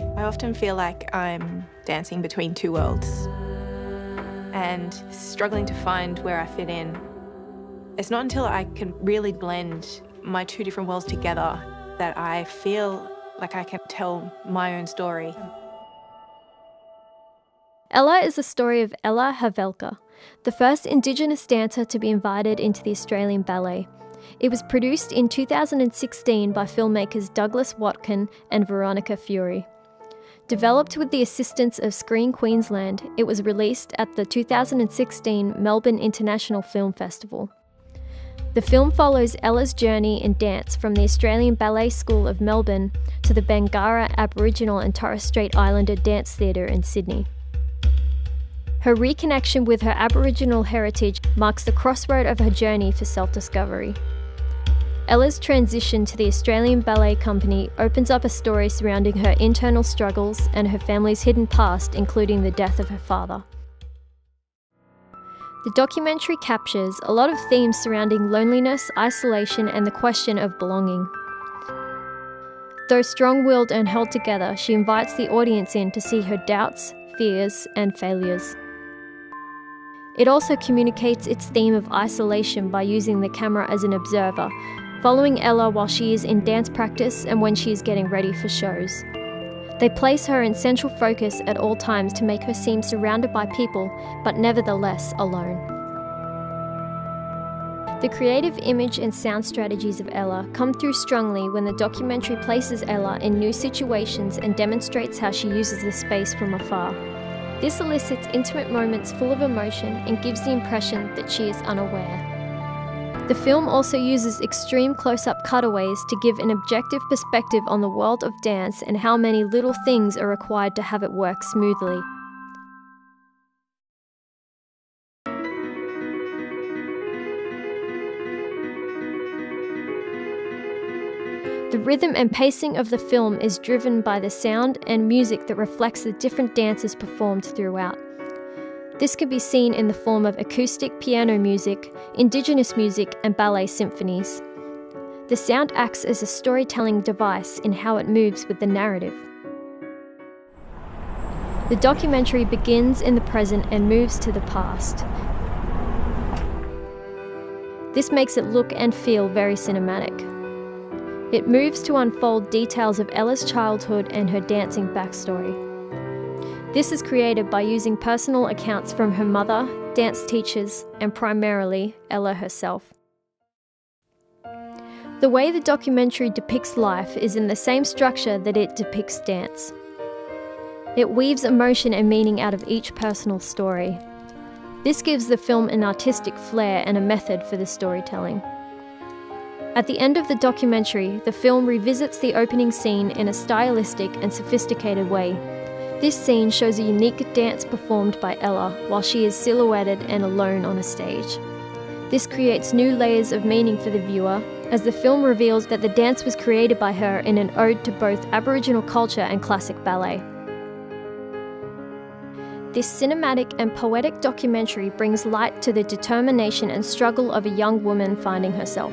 I often feel like I'm dancing between two worlds and struggling to find where I fit in. It's not until I can really blend my two different worlds together that I feel like I can tell my own story. Ella is the story of Ella Havelka, the first Indigenous dancer to be invited into the Australian Ballet. It was produced in 2016 by filmmakers Douglas Watkin and Veronica Fury. Developed with the assistance of Screen Queensland, it was released at the 2016 Melbourne International Film Festival. The film follows Ella's journey in dance from the Australian Ballet School of Melbourne to the Bangarra Aboriginal and Torres Strait Islander Dance Theatre in Sydney. Her reconnection with her Aboriginal heritage marks the crossroad of her journey for self-discovery. Ella's transition to the Australian Ballet Company opens up a story surrounding her internal struggles and her family's hidden past, including the death of her father. The documentary captures a lot of themes surrounding loneliness, isolation, and the question of belonging. Though strong-willed and held together, she invites the audience in to see her doubts, fears, and failures. It also communicates its theme of isolation by using the camera as an observer, following Ella while she is in dance practice and when she is getting ready for shows. They place her in central focus at all times to make her seem surrounded by people, but nevertheless alone. The creative image and sound strategies of Ella come through strongly when the documentary places Ella in new situations and demonstrates how she uses the space from afar. This elicits intimate moments full of emotion and gives the impression that she is unaware. The film also uses extreme close-up cutaways to give an objective perspective on the world of dance and how many little things are required to have it work smoothly. The rhythm and pacing of the film is driven by the sound and music that reflects the different dances performed throughout. This can be seen in the form of acoustic piano music, Indigenous music, and ballet symphonies. The sound acts as a storytelling device in how it moves with the narrative. The documentary begins in the present and moves to the past. This makes it look and feel very cinematic. It moves to unfold details of Ella's childhood and her dancing backstory. This is created by using personal accounts from her mother, dance teachers, and primarily Ella herself. The way the documentary depicts life is in the same structure that it depicts dance. It weaves emotion and meaning out of each personal story. This gives the film an artistic flair and a method for the storytelling. At the end of the documentary, the film revisits the opening scene in a stylistic and sophisticated way. This scene shows a unique dance performed by Ella while she is silhouetted and alone on a stage. This creates new layers of meaning for the viewer, as the film reveals that the dance was created by her in an ode to both Aboriginal culture and classic ballet. This cinematic and poetic documentary brings light to the determination and struggle of a young woman finding herself.